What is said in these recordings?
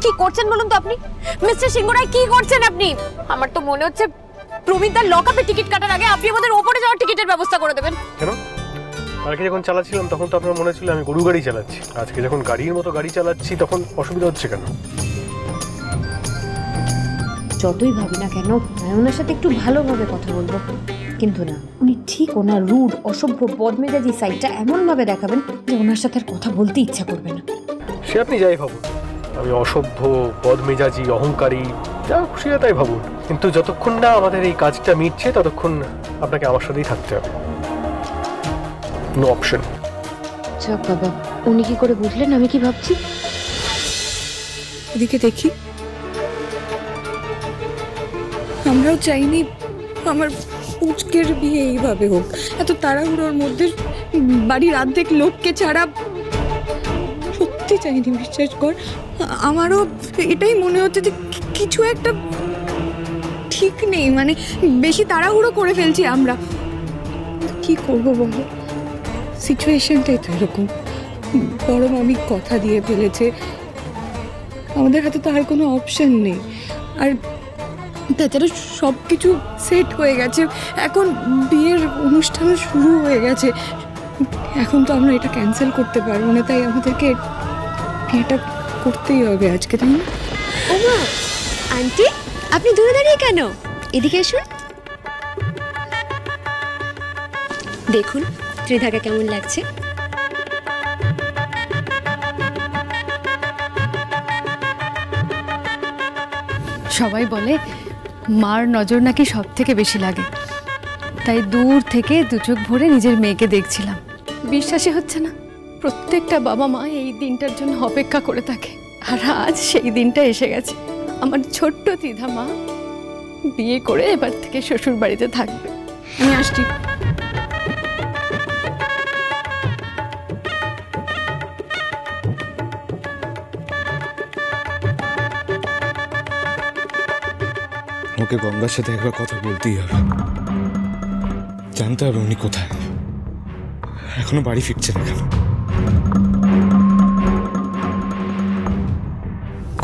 কি করছেন বলুন তো আপনি? মিস্টার সিংহ রায় কি করছেন আপনি? আমার তো মনে হচ্ছে প্রমিতার লকআপে টিকিট কাটার আগে আপনি আমাদের ওপরে যাওয়ার টিকিটের ব্যবস্থা করে দেবেন। কেন? আগে যখন চালাচ্ছিলাম তখন তো আপনার মনে ছিল আমি গরু গাড়ি চালাচ্ছি, আজকে যখন গাড়ির মতো গাড়ি চালাচ্ছি তখন অসুবিধা হচ্ছে কেন? যতই ভাবি না কেন ওনার সাথে একটু ভালোভাবে কথা বলবো, কিন্তু না, উনি ঠিক ওনার রুড অসভ্য বদমেজাজি সাইডটা এমনভাবে দেখাবেন যে ওনার সাথে আর কথা বলতে ইচ্ছা করবে না। সে আপনি যাই ভাবুন, আমি অসভ্য বদমেজাজি অহংকারী যা খুশি তাই ভাবুন, কিন্তু যতক্ষণ না আমাদের এই কাজটা মিটছে ততক্ষণ আপনাকে আমার সাথেই থাকতে হবে, নো অপশন। যাক বাবা, উনি কি করে বুঝলেন আমি কি ভাবছি? এদিকে দেখি, আমরাও চাইনি আমার পুচকের বিয়ে এইভাবে হোক, এত তাড়াহুড়োর মধ্যে বাড়ির অর্ধেক লোককে ছাড়া। সত্যি চাইনি, বিশ্বাস কর। আমারও এটাই মনে হচ্ছে যে কিছু একটা ঠিক নেই, মানে বেশি তাড়াহুড়ো করে ফেলছি আমরা। কি করবো বলো, সিচুয়েশনটাই তো এরকম। বড় মামি কথা দিয়ে ফেলেছে, আমাদের হাতে তো আর কোনো অপশন নেই। আর তাছাড়া সব কিছু সেট হয়ে গেছে, এখন বিয়ের অনুষ্ঠানও শুরু হয়ে গেছে। এখন তো আমরা এটা ক্যান্সেল করতে পারবো না, তাই আমাদেরকে বিয়েটা করতেই হবে আজকে, তাই না? ওমা আন্টি, আপনি দূরে দাঁড়িয়ে কেন? এদিকে আসুন, দেখুন ত্রিধাকে কেমন লাগছে। সবাই বলে মার নজর নাকি সব থেকে বেশি লাগে, তাই দূর থেকে দু চোখ ভরে নিজের মেয়েকে দেখছিলাম। বিশ্বাসই হচ্ছে না, প্রত্যেকটা বাবা মা এই দিনটার জন্য অপেক্ষা করে থাকে, আর আজ সেই দিনটা এসে গেছে। আমার ছোট্ট ত্রিধা মা বিয়ে করে এবার থেকে শ্বশুর বাড়িতে থাকবে। আমি আসছি। ওকে গঙ্গার সাথে একবার কথা বলতেই হবে, জানতে হবে উনি কোথায়, এখনো বাড়ি ফিরছে না কেন।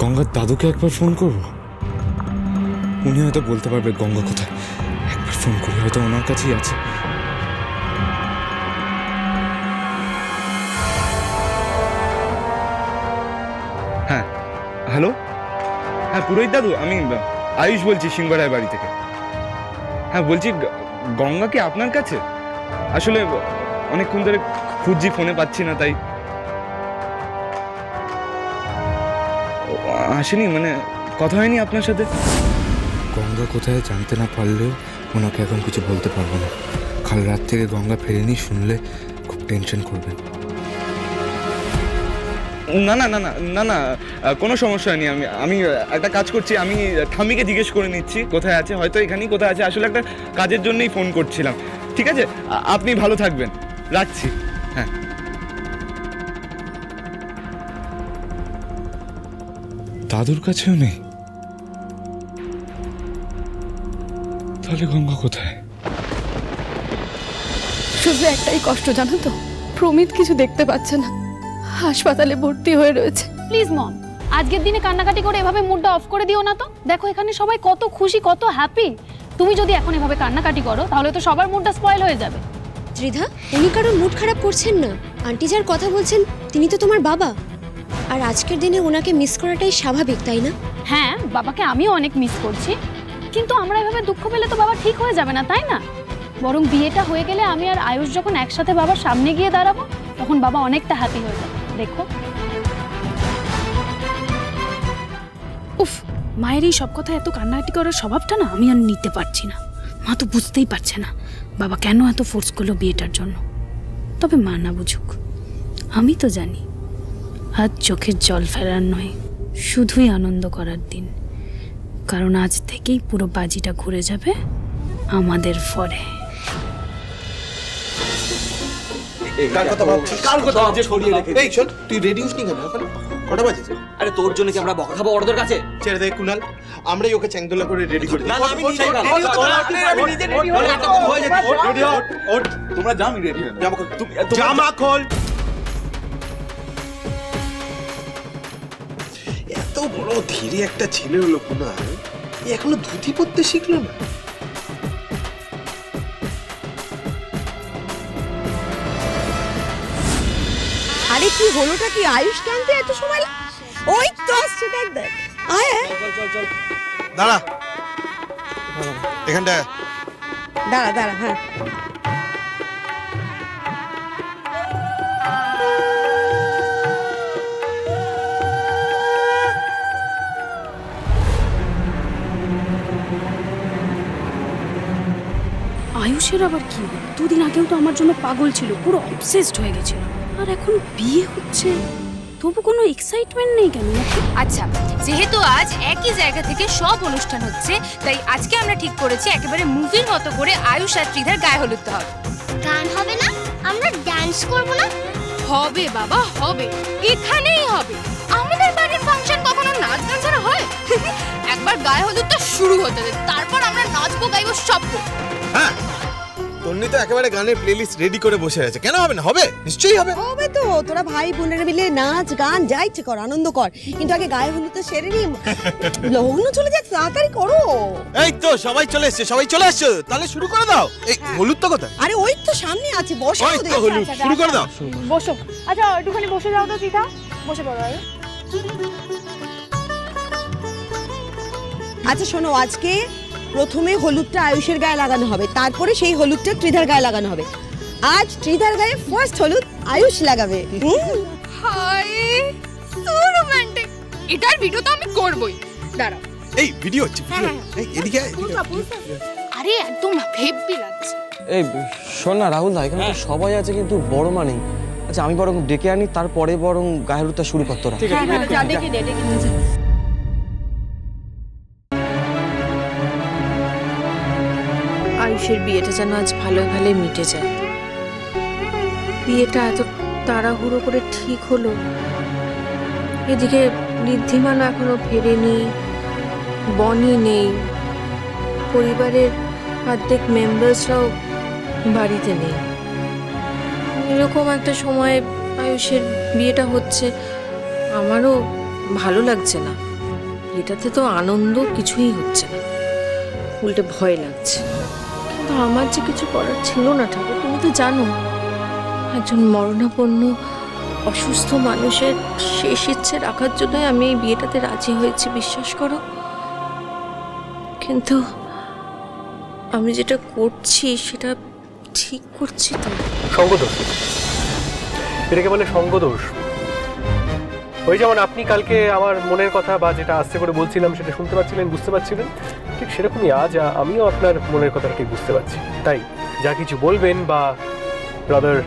গঙ্গার দাদুকে একবার ফোন করবো, উনি হয়তো বলতে পারবে গঙ্গা কোথায়। একবার ফোন করি, হয়তো ওনার কাছেই আছে। হ্যাঁ হ্যালো, হ্যাঁ পুরোহিত দাদু, আমি আয়ুষ বলছি সিংহরায় বাড়ি থেকে। হ্যাঁ বলছি, গঙ্গা কি আপনার কাছে? আসলে অনেকক্ষণ ধরে খুঁজছি, ফোনে পাচ্ছি না, তাই আসেনি, মানে কথা হয়নি আপনার সাথে। গঙ্গা কোথায় জানতে না পারলেও ওনাকে এখন কিছু বলতে পারবো না। কাল রাত থেকে গঙ্গা ফেরেনি শুনলে খুব টেনশন করবেন। না না না না না না, কোনো সমস্যা নেই। আমি একটা কাজ করছি, আমি ঠাম্মিকে জিজ্ঞেস করে নিচ্ছি কোথায় আছে, হয়তো এখানেই কোথায় আছে। আসলে একটা কাজের জন্যই ফোন করছিলাম। ঠিক আছে, আপনি ভালো থাকবেন, রাখছি। হ্যাঁ দাদুর কাছেও নেই, তাহলে গঙ্গা কোথায়? শুধু একটাই কষ্ট জানো তো, প্রমিত কিছু দেখতে পাচ্ছে না, হাসপাতালে ভর্তি হয়ে রয়েছে। প্লিজ মম, আজকের দিনে কান্নাকাটি করে এভাবে মুডটা অফ করে দিও না তো। দেখো এখানে সবাই কত খুশি, কত হ্যাপি। তুমি যদি এখন এভাবে কান্নাকাটি করো তাহলে তো সবার মুডটা স্পয়েল হয়ে যাবে। ত্রিধা, উনি কারোর মুড খারাপ করছেন না। আন্টি যার কথা বলছেন তিনি তো তোমার বাবা, আর আজকের দিনে ওনাকে মিস করাটাই স্বাভাবিক, তাই না? হ্যাঁ, বাবাকে আমিও অনেক মিস করছি, কিন্তু আমরা এভাবে দুঃখ পেলে তো বাবা ঠিক হয়ে যাবে না, তাই না? বরং বিয়েটা হয়ে গেলে আমি আর আয়ুষ যখন একসাথে বাবার সামনে গিয়ে দাঁড়াবো তখন বাবা অনেকটা হ্যাপি হয়ে যাবে। দেখো উফ, মায়ের এই সব কথা এত কান্নাকাটি করার স্বভাবটা না আমি আর নিতে পারছি না। মা তো বুঝতেই পারছে না বাবা কেন এত ফোর্স করলো বিয়েটার জন্য। তবে মা না বুঝুক, আমি তো জানি আজ চোখের জল ফেরার নয়, শুধুই আনন্দ করার দিন। কারণ আজ থেকেই পুরো বাজিটা ঘুরে যাবে আমাদের ফরে। কার কথা ভাবছিস? কার কথা ভাবছিস? ছড়িয়ে রেখে এই শোন, তুই রেডি হসনি কেন এখন? কটা বাজেছে? আরে তোর জন্য কি আমরা বকা খাবো ওদের কাছে? ছেড়ে দে কুনাল, আমরাই ওকে চ্যাংদোলা করে রেডি করে দিই। না না, আমি নিজে রেডি হয়ে যাচ্ছি। রেডি হ, ওঠ, তোমরা যাও, আমি রেডি হই। জামা খোল, জামা খোল। এত বড় ধীরে একটা ছেলে হলো কুনাল, এখনো ধুতি পরতে শিখলো না। আরে কি হলোটা কি? আয়ুষ টানতে এত সময় ওই তো আসছে, দেখ দেখ। আয় চল দাঁড়া এখানটা, দাঁড়া দাঁড়া। হ্যাঁ আয়ুষের আবার কি হলো? দুদিন আগেও তো আমার জন্য পাগল ছিল, পুরো অবসেসড হয়ে গেছিল, আর এখন বিয়ে হচ্ছে, তবু কোনো এক্সাইটমেন্ট নেই কেন? আচ্ছা, যেহেতু আজ একই জায়গা থেকে সব অনুষ্ঠান হচ্ছে, তাই আজকে আমরা ঠিক করেছি একেবারে মুভির মতো করে আয়ুষ আর ত্রিধার গায়ে হলুদ হবে। গান হবে না? আমরা ডান্স করব না? হবে বাবা, হবে, এখানেই হবে। আমাদের বাড়ির ফাংশন কখনো নাচ গান ছাড়া হয়? একবার গায়ে হলুদটা শুরু হতে দে, তারপর আমরা নাচবো, গাইবো, সব করবো। হ্যাঁ তন্নি তো একেবারে গানের প্লেলিস্ট রেডি করে বসে আছে, কেন হবে না? হবে, নিশ্চয়ই হবে। হবে তো, তোরা ভাই বোনেরা মিলে নাচ গান যা ইচ্ছে কর, আনন্দ কর, কিন্তু আগে গায়ে হলুদটা সেরে নি। লগ্ন চলে যাচ্ছে, তাড়াতাড়ি করো। এই তো সবাই চলে এসছে, সবাই চলে এসছে, তাহলে শুরু করে দাও। এই হলুদটা কোথায়? আরে ওই তো সামনে আছে, বসো। ওই তো হলুদ, শুরু করে দাও। বসো। আচ্ছা একটুখানি বসে যাও তো ত্রিধা, বসে পড়ো। আচ্ছা শোনো, আজকে প্রথমে হলুদটা আয়ুষের গায়ে লাগানো হবে, তারপরে সেই হলুদটা ত্রিধার গায়ে লাগানো হবে। আজ ত্রিধার গায়ে ফার্স্ট হলুদ আয়ুষ লাগাবে। Hi, so romantic. এটার ভিডিও তো আমি করবই, দাঁড়াও। এই ভিডিও হচ্ছে, এই এদিকে আরে একদম হেভি লাগছে। এই শোন না রাহুল দা, এখানে তো সবাই আছে কিন্তু বড় মা নেই। আচ্ছা আমি বরং ডেকে আনি, তারপরে বরং গায়ে হলুদটা শুরু কর তোরা। আয়ুষের বিয়েটা যেন আজ ভালোই ভালোই মিটে যায়। বিয়েটা এত তাড়াহুড়ো করে ঠিক হলো, এদিকে ঋদ্ধিমানও এখনো ফেরেনি, বনি নেই, পরিবারের অর্ধেক মেম্বার্সরাও বাড়িতে নেই। এরকম একটা সময় আয়ুষের বিয়েটা হচ্ছে, আমারও ভালো লাগছে না। এটাতে তো আনন্দ কিছুই হচ্ছে না, উল্টে ভয় লাগছে। কিন্তু আমার যে কিছু করার ছিল না ঠাকুর, তুমি তো জানো একজন মরণাপন্ন অসুস্থ মানুষের শেষ ইচ্ছে রাখার জন্যই আমি এই বিয়েটাতে রাজি হয়েছি, বিশ্বাস করো। কিন্তু আমি যেটা করছি সেটা ঠিক করছি তো? সঙ্গদোষ, এটাকে বলে সঙ্গদোষ। ওই যেমন আপনি কালকে আমার মনের কথা বা যেটা আস্তে করে বলছিলাম সেটা শুনতে পাচ্ছিলেন, বুঝতে পারছিলেন, ঠিক সেরকমই আজ আমিও আপনার মনের কথাটা ঠিক বুঝতে পারছি। তাই যা কিছু বলবেন বা রাদার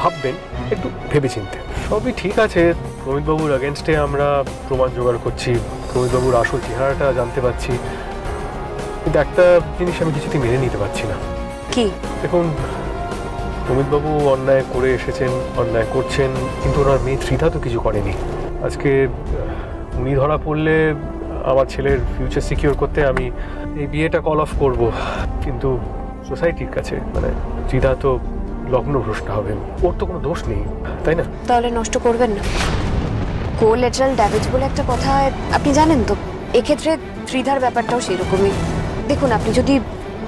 ভাববেন একটু ভেবেচিন্তে। সবই ঠিক আছে, প্রমিতবাবুর এগেনস্টে আমরা প্রমাণ জোগাড় করছি, প্রমিতবাবুর আসল চেহারাটা জানতে পারছি, কিন্তু একটা জিনিস আমি কিছুতেই মেনে নিতে পারছি না। কি? দেখুন, প্রমিতবাবু অন্যায় করে এসেছেন, অন্যায় করছেন, কিন্তু ওনার মেয়ে ত্রিধা তো কিছু করেনি। আজকে উনি ধরা পড়লে আমার ছেলের ফিউচার সিকিউর করতে আমি এই বিয়েটা কল অফ করব, কিন্তু সোসাইটির কাছে মানে ত্রিধা তো লগ্নভ্রষ্ট হবে, ওর তো কোনো দোষ নেই, তাই না? তাহলে নষ্ট করবেন না। কোলেটারাল ড্যামেজ বলে একটা কথা আপনি জানেন তো, এক্ষেত্রে ত্রিধার ব্যাপারটাও সেরকমই। দেখুন, আপনি যদি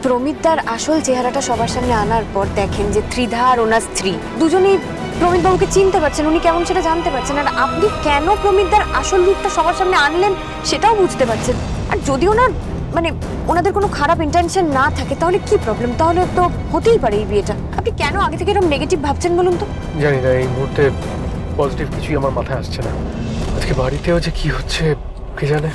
প্রমিতদার আসল চেহারাটা সবার সামনে আনার পর দেখেন যে ত্রিধা আর ওনার স্ত্রী দুজনেই প্রমিতবাবুকে চিনতে পারছেন, উনি কেমন সেটা জানতে পারছেন, আর আপনি কেন প্রমিতদার আসল রূপটা সবার সামনে আনলেন সেটাও বুঝতে পারছেন। আর যদি ওনার মানে ওনাদের কোনো খারাপ ইন্টেনশন না থাকে তাহলে কি প্রবলেম? তাহলে তো হতেই পারে এই বিয়েটা। আপনি কেন আগে থেকে এরকম নেগেটিভ ভাবছেন বলুন তো? জানি না, এই মুহূর্তে পজিটিভ কিছুই আমার মাথায় আসছে না। আজকে বাড়িতেও যে কি হচ্ছে কে জানে।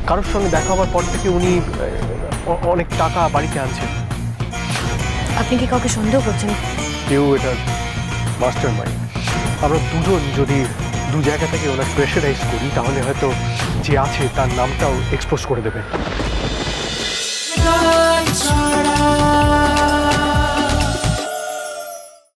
কারোর সঙ্গে দেখা হওয়ার পর থেকে উনি অনেক টাকা বাড়িতে আনছেন। আপনি কি কাউকে সন্দেহ করছেন? কেউ এটা মাস্টার মাইন্ড। আমরা দুজন যদি দু জায়গা থেকে ওনার প্রেশারাইজ করি তাহলে হয়তো যে আছে তার নামটাও এক্সপোজ করে দেবেন।